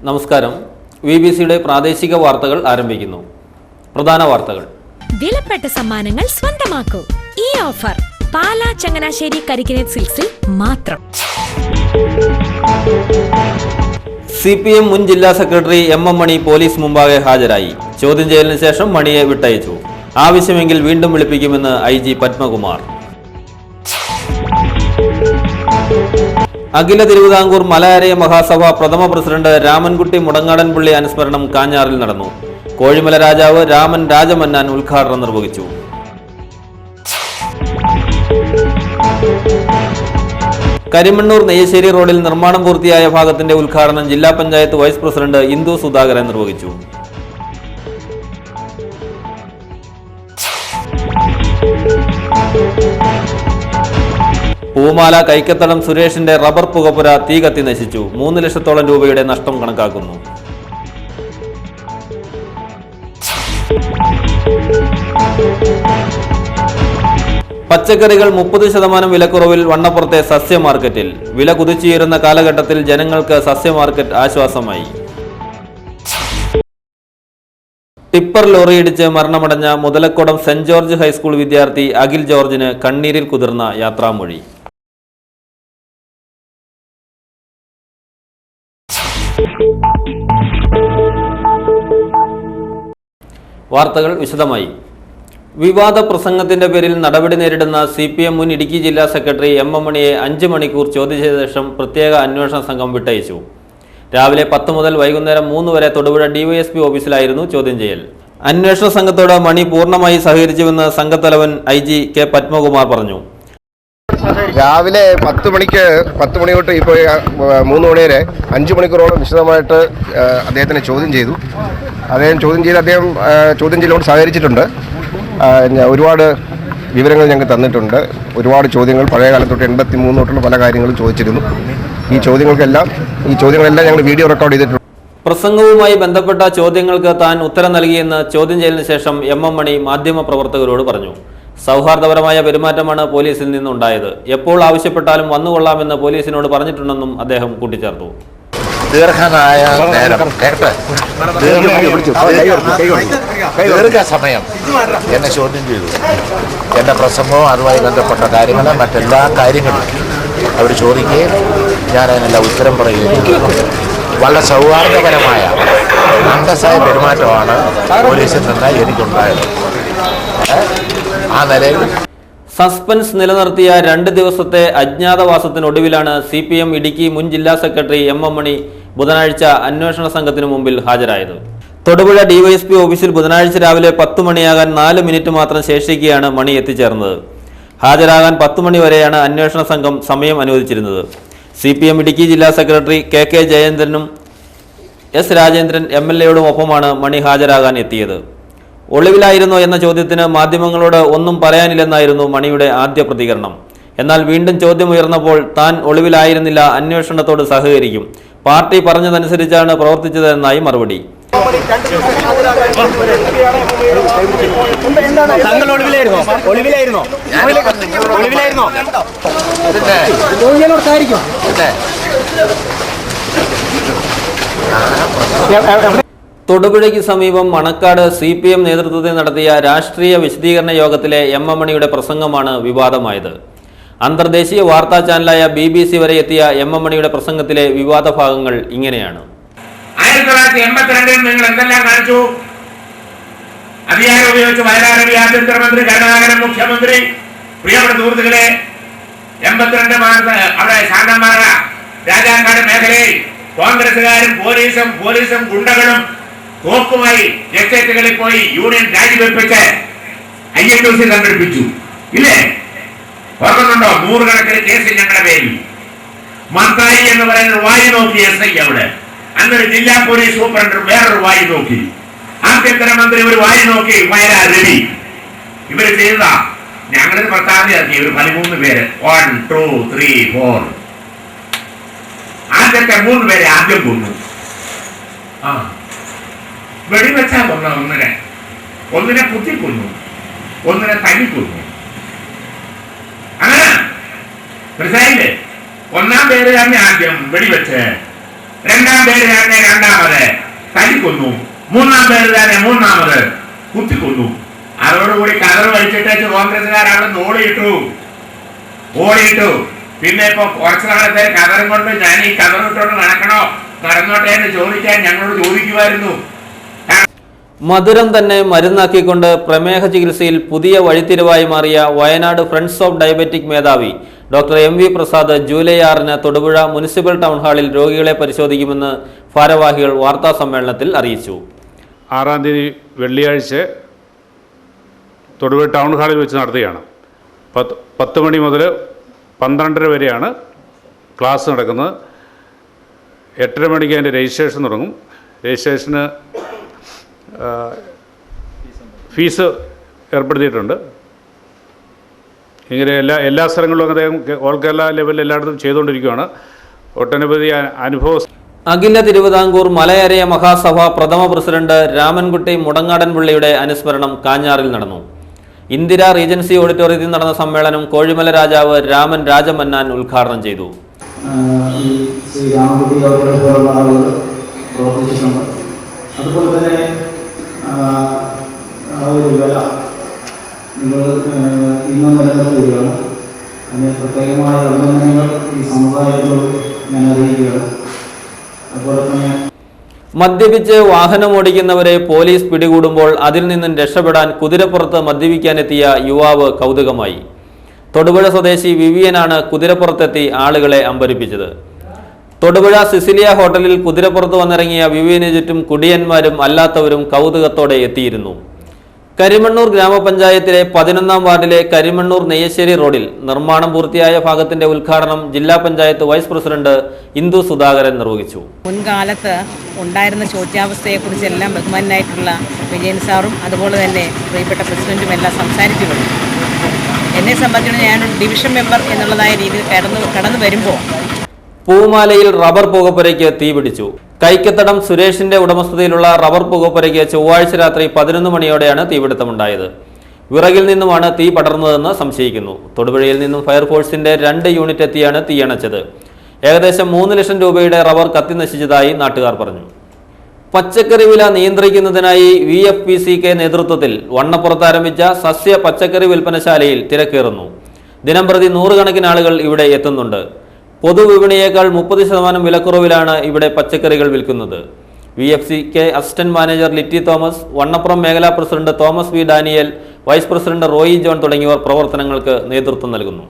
നമസ്കാരം. വിബിസിയുടെ പ്രാദേശിക വാർത്തകൾ ആരംഭിക്കുന്നു. പ്രധാന വാർത്തകൾ. വിലപ്പെട്ട സമ്മാനങ്ങൾ സ്വന്തമാക്കൂ. ഈ ഓഫർ പാലാ ചങ്ങനാശ്ശേരി കരിക്കിനേറ്റ് സിൽക്സിൽ മാത്രം. CPM മുൻ ജില്ലാ സെക്രട്ടറി MM മണി പോലീസ് മുമ്പാകെ ഹാജരായി. ചോദ്യം ചെയ്യലിന് ശേഷം മണിയെ വിട്ടയച്ചു. ആവശ്യമെങ്കിൽ വീണ്ടും വിളിപ്പിക്കുമെന്ന് IG പത്മകുമാർ. അഖില തിരുവിതാംകൂർ മലയാരയ മഹാസഭ പ്രഥമ പ്രസിഡന്റ് രാമൻകുട്ടി മുടങ്ങാടൻപള്ളി അനുസ്മരണം കാഞ്ഞാറിൽ നടന്നു. കോഴിമല രാജാവ് രാമൻ രാജമന്നാൻ ഉദ്ഘാടനം നിർവഹിച്ചു. കരിമണ്ണൂർ നെയ്യശ്ശേരി റോഡിൽ നിർമ്മാണം പൂർത്തിയായ ഭാഗത്തിന്റെ ഉദ്ഘാടനം ജില്ലാ പഞ്ചായത്ത് വൈസ് പ്രസിഡന്റ് ഇന്ദു സുധാകരൻ നിർവഹിച്ചു. പൂമാല കൈക്കത്തടം സുരേഷിന്റെ റബ്ബർ പുകപ്പുര തീ കത്തി നശിച്ചു. 3 ലക്ഷത്തോളം രൂപയുടെ നഷ്ടം കണക്കാക്കുന്നു. പച്ചക്കറികൾ 30% വിലക്കുറവിൽ വണ്ണപ്പുറത്തെ സസ്യ മാർക്കറ്റിൽ. വില കുതിച്ചുയരുന്ന കാലഘട്ടത്തിൽ ജനങ്ങൾക്ക് സസ്യ മാർക്കറ്റ് ആശ്വാസമായി. ടിപ്പർ ലോറിയിടിച്ച് മരണമടഞ്ഞ മുതലക്കോടം സെന്റ് ജോർജ് ഹൈസ്കൂൾ വിദ്യാർത്ഥി അഖിൽ ജോർജിന് കണ്ണീരിൽ കുതിർന്ന യാത്രാമൊഴി. വാർത്തകൾ വിശദമായി. വിവാദ പ്രസംഗത്തിന്റെ പേരിൽ നടപടി നേരിടുന്ന CPM മുൻ ഇടുക്കി ജില്ലാ സെക്രട്ടറി MM മണിയെ 5 മണിക്കൂർ ചോദ്യം ചെയ്ത ശേഷം പ്രത്യേക അന്വേഷണ സംഘം വിട്ടയച്ചു. രാവിലെ 10 മുതൽ വൈകുന്നേരം 3 വരെ തൊടുപുഴ DYSP ഓഫീസിലായിരുന്നു ചോദ്യം ചെയ്യൽ. അന്വേഷണ സംഘത്തോട് മണി പൂർണ്ണമായി സഹകരിച്ചുവെന്ന് സംഘത്തലവൻ IG K പത്മകുമാർ പറഞ്ഞു. രാവിലെ 10 മണി തൊട്ട് ഇപ്പോൾ 3 മണി വരെ 5 മണിക്കൂറോളം വിശദമായിട്ട് അദ്ദേഹത്തിനെ ചോദ്യം ചെയ്തു. അദ്ദേഹം ചോദ്യം ചെയ്യലോട് സഹകരിച്ചിട്ടുണ്ട്. ഒരുപാട് വിവരങ്ങൾ ഞങ്ങൾക്ക് തന്നിട്ടുണ്ട്. ഒരുപാട് ചോദ്യങ്ങൾ പഴയ കാലം തൊട്ട് 83 തൊട്ടുള്ള പല കാര്യങ്ങളും ചോദിച്ചിരുന്നു. ഈ ചോദ്യങ്ങളെല്ലാം ഞങ്ങൾ വീഡിയോ റെക്കോർഡ് ചെയ്തിട്ടുണ്ട്. പ്രസംഗവുമായി ബന്ധപ്പെട്ട ചോദ്യങ്ങൾക്ക് താൻ ഉത്തരം നൽകിയെന്ന് ചോദ്യം ചെയ്യലിന് ശേഷം MM മണി മാധ്യമപ്രവർത്തകരോട് പറഞ്ഞു. സൗഹാർദ്ദപരമായ പെരുമാറ്റമാണ് പോലീസിൽ നിന്നുണ്ടായത്. എപ്പോൾ ആവശ്യപ്പെട്ടാലും വന്നുകൊള്ളാമെന്ന് പോലീസിനോട് പറഞ്ഞിട്ടുണ്ടെന്നും അദ്ദേഹം കൂട്ടിച്ചേർത്തു. ദീർഘസമയം എന്നെ ചോദ്യം ചെയ്തു. എൻ്റെ പ്രസംഗവും അതുമായി ബന്ധപ്പെട്ട കാര്യങ്ങളും മറ്റെല്ലാ കാര്യങ്ങളും അവർ ചോദിക്കുകയും ഞാൻ അതിനെല്ലാം ഉത്തരം പറയുകയും ചെയ്തു. വളരെ സൗഹാർദ്ദപരമായ അന്തസ്സായ പെരുമാറ്റമാണ് പോലീസിൽ നിന്ന് എനിക്കുണ്ടായത്. ആ നിലയിൽ സസ്പെൻസ് നിലനിർത്തിയ 2 ദിവസത്തെ അജ്ഞാതവാസത്തിനൊടുവിലാണ് CPM ഇടുക്കി മുൻ ജില്ലാ സെക്രട്ടറി MM മണി ബുധനാഴ്ച അന്വേഷണ സംഘത്തിനു മുമ്പിൽ ഹാജരായത്. തൊടുപുഴ DYSP ഓഫീസിൽ ബുധനാഴ്ച രാവിലെ 10 മണിയാകാൻ 4 മിനിറ്റ് മാത്രം ശേഷിക്കെയാണ് മണി എത്തിച്ചേർന്നത്. ഹാജരാകാൻ 10 മണി വരെയാണ് അന്വേഷണ സംഘം സമയം അനുവദിച്ചിരുന്നത്. CPM ഇടുക്കി ജില്ലാ secretary KK ജയേന്ദ്രനും S Rajendran MLA ഒപ്പമാണ് മണി ഹാജരാകാൻ എത്തിയത്. ഒളിവിലായിരുന്നോ എന്ന ചോദ്യത്തിന് മാധ്യമങ്ങളോട് ഒന്നും പറയാനില്ലെന്നായിരുന്നു മണിയുടെ ആദ്യ പ്രതികരണം. എന്നാൽ വീണ്ടും ചോദ്യം ഉയർന്നപ്പോൾ താൻ ഒളിവിലായിരുന്നില്ല, അന്വേഷണത്തോട് സഹകരിക്കും, പാർട്ടി പറഞ്ഞതനുസരിച്ചാണ് പ്രവർത്തിച്ചതെന്നായി മറുപടി. തൊടുപുഴയ്ക്ക് സമീപം മണക്കാട് CPM നേതൃത്വത്തിൽ നടത്തിയ രാഷ്ട്രീയ വിശദീകരണ യോഗത്തിലെ MM മണിയുടെ പ്രസംഗമാണ് വിവാദമായത്. അന്തർദേശീയ വാർത്താ ചാനലായ BBC വരെ എത്തിയ MM മണിയുടെ പ്രസംഗത്തിലെ വിവാദ ഭാഗങ്ങൾ ഇങ്ങനെയാണ്. 1982 നിങ്ങൾ എന്തെല്ലാം കാണിച്ചു? അധികാരം ഉപയോഗിച്ച് വയനാട് ആഭ്യന്തരമന്ത്രി, കരുണാകരൻ മുഖ്യമന്ത്രി. പ്രിയപ്പെട്ട സുഹൃത്തുക്കളെ, 82 അവിടെ ശാന്തന്മാര രാജാക്കാട് മേഖലയിൽ കോൺഗ്രസുകാരും പോലീസും ഗുണ്ടകളും തോക്കുമായി എസ്റ്റേറ്റുകളിൽ പോയി യൂണിയൻ രാജിവെപ്പിച്ച് INTC സംഘടിപ്പിച്ചു. ഇല്ലേ? ഓർക്കുന്നുണ്ടോ? 100 കണക്കിന് കേസിൽ ഞങ്ങളുടെ പേരിൽ. മത്തായി എന്ന് പറയുന്ന വായി നോക്കി SI അവിടെ. അന്നൊരു ജില്ലാ പോലീസ് സൂപ്രണ്ട് വേറൊരു വായി നോക്കി. ആഭ്യന്തരമന്ത്രി ഒരു വായി നോക്കി. വയനാട് രവി. ഇവര് ചെയ്തതാ. ഞങ്ങളിത് 10-ാം തീയതി ഇവർ 13 പേര് 1, 2, 3, 4 ആദ്യത്തെ 3 പേരെ ആദ്യം കൊന്നു. വെടിവെച്ചാ കൊന്ന ഒന്നിനെ കുത്തിക്കൊന്നു, ഒന്നിനെ തല്ലിക്കൊന്നു. അങ്ങനെ മനസ്സിലായില്ലേ? ഒന്നാം പേര് തന്നെ ആദ്യം വെടിവെച്ച് രണ്ടാം പേര് തന്നെ രണ്ടാമത് തല്ലിക്കൊന്നു, മൂന്നാം പേര് തന്നെ മൂന്നാമത് കുത്തിക്കൊന്നു. അതോടുകൂടി കതറ് വലിച്ചിട്ടേച്ച് കോൺഗ്രസ്സുകാർ അവിടെ നിന്ന് ഓടിയിട്ടു. പിന്നെ ഇപ്പൊ കുറച്ചു നാളത്തെ കതറും കൊണ്ട് ഞാൻ ഈ കതറിട്ടോണ്ട് നടന്നോട്ടെ എന്ന് ചോദിക്കാൻ ഞങ്ങളോട് ചോദിക്കുമായിരുന്നു. മധുരം തന്നെ മരുന്നാക്കിക്കൊണ്ട് പ്രമേഹ ചികിത്സയിൽ പുതിയ വഴിത്തിരിവായി മാറിയ വയനാട് ഫ്രണ്ട്സ് ഓഫ് ഡയബറ്റിക് മേധാവി ഡോക്ടർ MV പ്രസാദ് ജൂലൈ 6-ന് തൊടുപുഴ മുനിസിപ്പൽ ടൗൺ ഹാളിൽ രോഗികളെ പരിശോധിക്കുമെന്ന് ഭാരവാഹികൾ വാർത്താ സമ്മേളനത്തിൽ അറിയിച്ചു. 6-ാം തീയതി വെള്ളിയാഴ്ച തൊടുപുഴ ടൗൺ ഹാളിൽ വെച്ച് നടത്തുകയാണ്. 10 മണി മുതൽ 12:30 വരെയാണ് ക്ലാസ് നടക്കുന്നത്. 8:30 മണിക്ക് അതിൻ്റെ രജിസ്ട്രേഷൻ തുടങ്ങും. രജിസ്ട്രേഷന് ഫീസ് ഏർപ്പെടുത്തിയിട്ടുണ്ട്. ഇങ്ങനെ എല്ലാ സ്ഥലങ്ങളിലും അദ്ദേഹം ഓൾ കേരള ലെവലിൽ എല്ലായിടത്തും ചെയ്തുകൊണ്ടിരിക്കുകയാണ്. ഒട്ടനവധി അനുഭവ അഖില തിരുവിതാംകൂർ മലയരയ മഹാസഭ പ്രഥമ പ്രസിഡന്റ് രാമൻകുട്ടി മുടങ്ങാടൻപിള്ളിയുടെ അനുസ്മരണം കാഞ്ഞാറിൽ നടന്നു. ഇന്ദിര റീജൻസി ഓഡിറ്റോറിയത്തിൽ നടന്ന സമ്മേളനം കോഴിമല രാജാവ് രാമൻ രാജമന്നാൻ ഉദ്ഘാടനം ചെയ്തു. അതുപോലെ തന്നെ ഒരു വില നിങ്ങൾ ഇന്നും നിലനിർത്തുകയാണ്. അതിന് പ്രത്യേകമായ അഭിനന്ദനങ്ങൾ ഈ സമുദായത്തോട് ഞാൻ അറിയിക്കുകയാണ്. അതുപോലെ തന്നെ മദ്യപിച്ച് വാഹനമോടിക്കുന്നവരെ പോലീസ് പിടികൂടുമ്പോൾ അതിൽ നിന്നും രക്ഷപ്പെടാൻ കുതിരപ്പുറത്ത് മദ്യപിക്കാനെത്തിയ യുവാവ് കൗതുകമായി. തൊടുപുഴ സ്വദേശി വിവിയനാണ് കുതിരപ്പുറത്തെത്തി ആളുകളെ അമ്പരിപ്പിച്ചത്. തൊടുപുഴ സിസിലിയ ഹോട്ടലിൽ കുതിരപ്പുറത്ത് വന്നിറങ്ങിയ വിവിയന് ചുറ്റും കുടിയന്മാരും അല്ലാത്തവരും കൗതുകത്തോടെ എത്തിയിരുന്നു. കരിമണ്ണൂർ ഗ്രാമപഞ്ചായത്തിലെ 11-ാം വാർഡിലെ കരിമണ്ണൂർ നെയ്യശ്ശേരി റോഡിൽ നിർമ്മാണം പൂർത്തിയായ ഭാഗത്തിന്റെ ഉദ്ഘാടനം ജില്ലാ പഞ്ചായത്ത് വൈസ് പ്രസിഡന്റ് ഇന്ദു സുധാകരൻ നിർവഹിച്ചു. മുൻകാലത്ത് ഉണ്ടായിരുന്ന ശോച്യാവസ്ഥയെക്കുറിച്ചെല്ലാം ബഹുമാനായിട്ടുള്ള വിജയൻ സാറും അതുപോലെ തന്നെ പ്രിയപ്പെട്ട പ്രസിഡന്റും എല്ലാം സംസാരിച്ചിട്ടുണ്ട്. എന്നെ സംബന്ധിച്ചിടത്തോളം ഞാനൊരു ഡിവിഷൻ മെമ്പർ എന്നുള്ളതായ രീതിയിൽ കടന്നു വരുമ്പോൾ പൂമാലയിൽ റബ്ബർ പുകപ്പുരയ്ക്ക് തീപിടിച്ചു. കൈക്കത്തടം സുരേഷിന്റെ ഉടമസ്ഥതയിലുള്ള റബ്ബർ പുകപ്പുരയ്ക്ക് ചൊവ്വാഴ്ച രാത്രി 11 മണിയോടെയാണ് തീപിടുത്തമുണ്ടായത്. വിറകിൽ നിന്നുമാണ് തീ പടർന്നതെന്ന് സംശയിക്കുന്നു. തൊടുപുഴയിൽ നിന്നും ഫയർഫോഴ്സിന്റെ 2 യൂണിറ്റ് എത്തിയാണ് തീയണച്ചത്. ഏകദേശം 3 ലക്ഷം രൂപയുടെ റബ്ബർ കത്തിനശിച്ചതായി നാട്ടുകാർ പറഞ്ഞു. പച്ചക്കറി വില നിയന്ത്രിക്കുന്നതിനായി VFPCK നേതൃത്വത്തിൽ വണ്ണപ്പുറത്ത് ആരംഭിച്ച സസ്യ പച്ചക്കറി വിൽപ്പനശാലയിൽ തിരക്കേറുന്നു. ദിനംപ്രതി 100 കണക്കിന് ആളുകൾ ഇവിടെ എത്തുന്നുണ്ട്. പൊതുവിപണിയേക്കാൾ 30% വിലക്കുറവിലാണ് ഇവിടെ പച്ചക്കറികൾ വിൽക്കുന്നത്. VFCK assistant manager Litty Thomas, Vannappuram മേഖലാ president Thomas V Daniel, vice president Roy John തുടങ്ങിയവർ പ്രവർത്തനങ്ങൾക്ക് നേതൃത്വം നൽകുന്നു.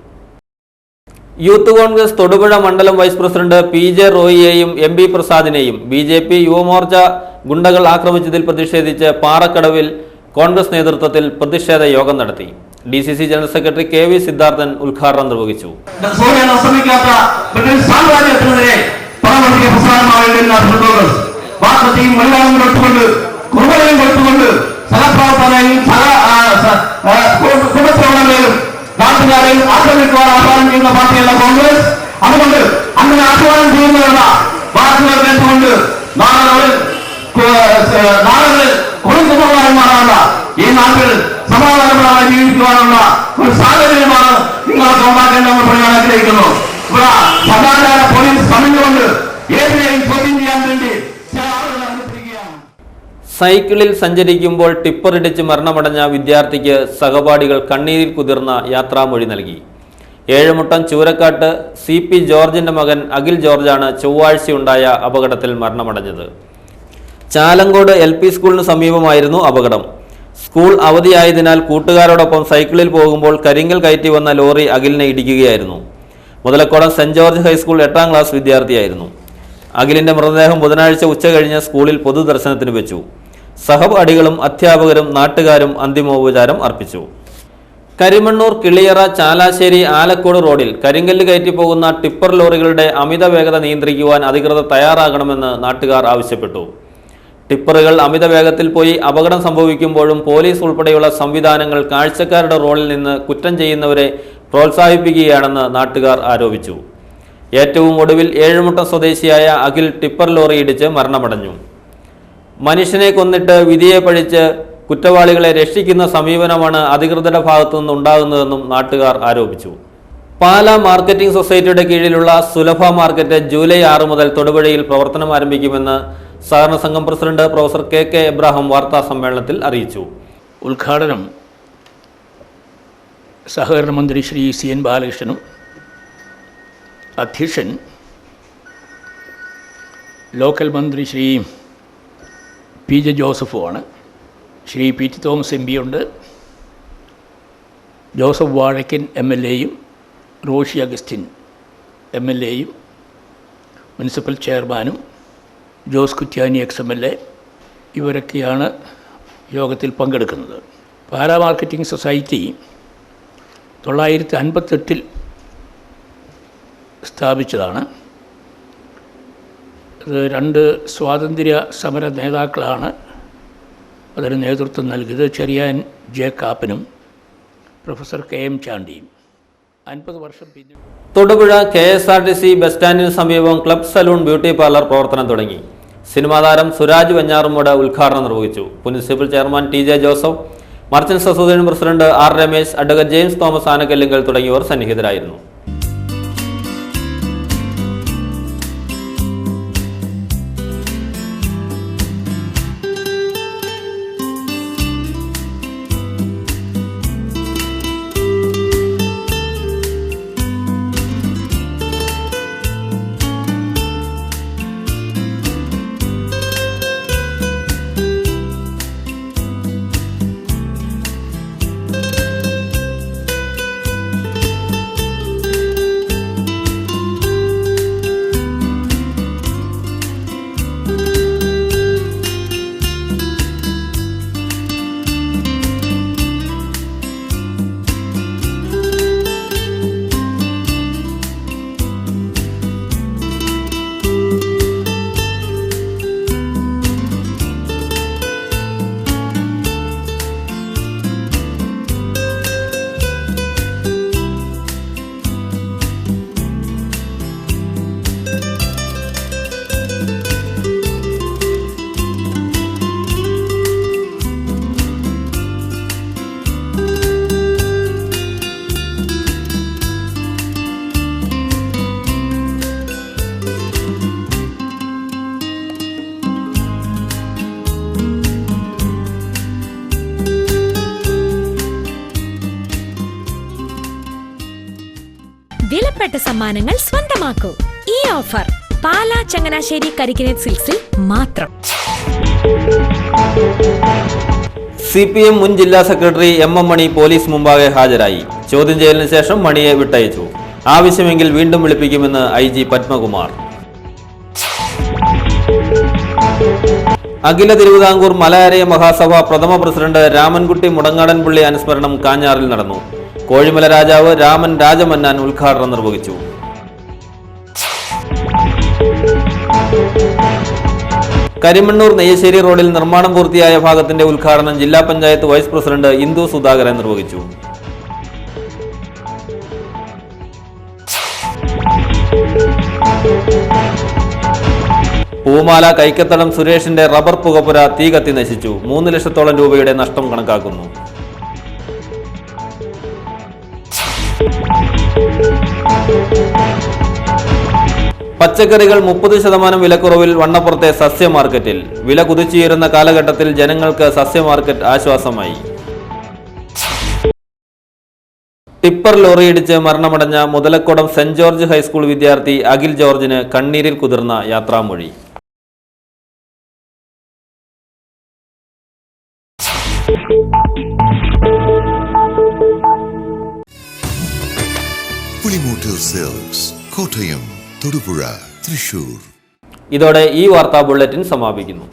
യൂത്ത് കോൺഗ്രസ് തൊടുപുഴ മണ്ഡലം വൈസ് പ്രസിഡന്റ് PJ റോയിയെയും MB പ്രസാദിനെയും BJP യുവമോർച്ച ഗുണ്ടകൾ ആക്രമിച്ചതിൽ പ്രതിഷേധിച്ച് പാറക്കടവിൽ കോൺഗ്രസ് നേതൃത്വത്തിൽ പ്രതിഷേധ യോഗം നടത്തി. DCC general secretary KV Siddharthan ഉദ്ഘാടനം നിർവഹിച്ചു. നാട്ടുകാരെയും ആക്രമിക്കുവാൻ ആഹ്വാനം ചെയ്യുന്ന പാർട്ടിയല്ല കോൺഗ്രസ്. അതുകൊണ്ട് അങ്ങനെ ആഹ്വാനം ചെയ്യുന്നവരുടെ വാക്കുകൾ കേട്ടുകൊണ്ട് നാളുകളിൽ കുടുംബമായി മാറാനുള്ള ഈ നാട്ടിൽ സമാധാനപരമായി ജീവിക്കുവാനുള്ള ഒരു സാഹചര്യമാണ് നിങ്ങൾക്ക് ഉണ്ടാക്കേണ്ടതെന്ന് പറയാൻ ആഗ്രഹിക്കുന്നു. ഇവിടെ സദാചാര പോലീസ് പറഞ്ഞുകൊണ്ട് ഏതിനെയും ചോദ്യം ചെയ്യാൻ വേണ്ടി ചില ആളുകൾ അനുസരിക്കുകയാണ്. സൈക്കിളിൽ സഞ്ചരിക്കുമ്പോൾ ടിപ്പറിടിച്ച് മരണമടഞ്ഞ വിദ്യാർത്ഥിക്ക് സഹപാഠികൾ കണ്ണീരിൽ കുതിർന്ന യാത്രാമൊഴി നൽകി. ഏഴുമുട്ടം ചൂരക്കാട്ട് CP ജോർജിന്റെ മകൻ അഖിൽ ജോർജാണ് ചൊവ്വാഴ്ചയുണ്ടായ അപകടത്തിൽ മരണമടഞ്ഞത്. ചാലങ്കോട് LP സ്കൂളിന് സമീപമായിരുന്നു അപകടം. സ്കൂൾ അവധിയായതിനാൽ കൂട്ടുകാരോടൊപ്പം സൈക്കിളിൽ പോകുമ്പോൾ കരിങ്കൽ കയറ്റി വന്ന ലോറി അഖിലിനെ ഇടിക്കുകയായിരുന്നു. മുതലക്കോടം സെന്റ് ജോർജ് ഹൈസ്കൂൾ 8ാം ക്ലാസ് വിദ്യാർത്ഥിയായിരുന്നു. അഖിലിന്റെ മൃതദേഹം ബുധനാഴ്ച ഉച്ചകഴിഞ്ഞ് സ്കൂളിൽ പൊതുദർശനത്തിന് വെച്ചു. സഹപാഠികളും അധ്യാപകരും നാട്ടുകാരും അന്തിമോപചാരം അർപ്പിച്ചു. കരിമണ്ണൂർ കിളിയറ ചാലാശ്ശേരി ആലക്കോട് റോഡിൽ കരിങ്കല്ല് കയറ്റി പോകുന്ന ടിപ്പർ ലോറികളുടെ അമിത വേഗത നിയന്ത്രിക്കുവാൻ അധികൃതർ തയ്യാറാകണമെന്ന് നാട്ടുകാർ ആവശ്യപ്പെട്ടു. ടിപ്പറുകൾ അമിത വേഗത്തിൽ പോയി അപകടം സംഭവിക്കുമ്പോഴും പോലീസ് ഉൾപ്പെടെയുള്ള സംവിധാനങ്ങൾ കാഴ്ചക്കാരുടെ റോളിൽ നിന്ന് കുറ്റം ചെയ്യുന്നവരെ പ്രോത്സാഹിപ്പിക്കുകയാണെന്ന് നാട്ടുകാർ ആരോപിച്ചു. ഏറ്റവും ഒടുവിൽ ഏഴുമുട്ടം സ്വദേശിയായ അഖിൽ ടിപ്പർ ലോറി ഇടിച്ച് മരണമടഞ്ഞു. മനുഷ്യനെ കൊന്നിട്ട് വിധിയെ പഴിച്ച് കുറ്റവാളികളെ രക്ഷിക്കുന്ന സമീപനമാണ് അധികൃതരുടെ ഭാഗത്തു നിന്നുണ്ടാകുന്നതെന്നും നാട്ടുകാർ ആരോപിച്ചു. പാലാ മാർക്കറ്റിംഗ് സൊസൈറ്റിയുടെ കീഴിലുള്ള സുലഭ മാർക്കറ്റ് ജൂലൈ 6 മുതൽ തൊടുപുഴയിൽ പ്രവർത്തനം ആരംഭിക്കുമെന്ന് സഹകരണ സംഘം പ്രസിഡന്റ് പ്രൊഫസർ കെ എബ്രഹാം വാർത്താ സമ്മേളനത്തിൽ അറിയിച്ചു. ഉദ്ഘാടനം സഹകരണ മന്ത്രി ശ്രീ CN ബാലകൃഷ്ണനും അധ്യക്ഷൻ ലോക്കൽ മന്ത്രി ശ്രീ PJ ജോസഫുമാണ്. ശ്രീ PT തോമസ് MP ഉണ്ട്, ജോസഫ് വാഴക്കൻ MLAയും റോഷി അഗസ്റ്റിൻ MLAയും മുനിസിപ്പൽ ചെയർമാനും ജോസ് കുറ്റ്യാനി XMLA ഇവരൊക്കെയാണ് യോഗത്തിൽ പങ്കെടുക്കുന്നത്. പാലാ മാർക്കറ്റിംഗ് സൊസൈറ്റി 1958 സ്ഥാപിച്ചതാണ്. അത് 2 സ്വാതന്ത്ര്യ സമര നേതാക്കളാണ് അതിന് നേതൃത്വം നൽകിയത്. ചെറിയാൻ J. കാപ്പനും പ്രൊഫസർ KM ചാണ്ടിയും. 50 വർഷം പിന്നീട് തൊടുപുഴ KSRTC ബസ് സ്റ്റാൻഡിന് സമീപം ക്ലബ് സലൂൺ ബ്യൂട്ടി പാർലർ പ്രവർത്തനം തുടങ്ങി. സിനിമാ താരം സുരാജ് വെഞ്ഞാറുമൂട് ഉദ്ഘാടനം നിർവഹിച്ചു. Municipal chairman TJ Joseph, merchants association president R. Ramesh, advocate James Thomas Anakkallinkal തുടങ്ങിയവർ സന്നിഹിതരായിരുന്നു. വിലപ്പെട്ട സമ്മാനങ്ങൾ സ്വന്തമാക്കൂ. ഈ ഓഫർ പാലാ ചങ്ങനാശ്ശേരി കരിക്കിനേറ്റ് സിൽക്സിൽ മാത്രം. CPM മുൻ ജില്ലാ സെക്രട്ടറി MM മണി പോലീസ് മുമ്പാകെ ഹാജരായി. ചോദ്യം ചെയ്യലിന് ശേഷം മണിയെ വിട്ടയച്ചു. ആവശ്യമെങ്കിൽ വീണ്ടും വിളിപ്പിക്കുമെന്ന് IG പത്മകുമാർ. അഖില തിരുവിതാംകൂർ മലയാരയ മഹാസഭ പ്രഥമ പ്രസിഡന്റ് രാമൻകുട്ടി മുടങ്ങാടൻപള്ളി അനുസ്മരണം കാഞ്ഞാറിൽ നടന്നു. കോഴിമല രാജാവ് രാമൻ രാജമന്നാൻ ഉദ്ഘാടനം നിർവഹിച്ചു. കരിമണ്ണൂർ നെയ്യശ്ശേരി റോഡിൽ നിർമ്മാണം പൂർത്തിയായ ഭാഗത്തിന്റെ ഉദ്ഘാടനം ജില്ലാ പഞ്ചായത്ത് വൈസ് പ്രസിഡന്റ് ഇന്ദു സുധാകരൻ നിർവഹിച്ചു. പൂമാല കൈക്കത്തടം സുരേഷിന്റെ റബ്ബർ പുകപ്പുര തീ കത്തി നശിച്ചു. 3 ലക്ഷത്തോളം രൂപയുടെ നഷ്ടം കണക്കാക്കുന്നു. പച്ചക്കറികൾ 30% വിലക്കുറവിൽ വണ്ണപ്പുറത്തെ സസ്യ മാർക്കറ്റിൽ. വില കുതിച്ചുയരുന്ന കാലഘട്ടത്തിൽ ജനങ്ങൾക്ക് സസ്യ മാർക്കറ്റ് ആശ്വാസമായി. ടിപ്പർ ലോറിയിടിച്ച് മരണമടഞ്ഞ മുതലക്കോടം സെന്റ് ജോർജ് ഹൈസ്കൂൾ വിദ്യാർത്ഥി അഖിൽ ജോർജിന് കണ്ണീരിൽ കുതിർന്ന യാത്രാമൊഴി. പുളിമൂട്ടിൽ സിൽക്സ്, കോട്ടയം, തൊടുപുഴ, തൃശൂർ. ഇതോടെ ഈ വാർത്താ ബുള്ളറ്റിൻ സമാപിക്കുന്നു.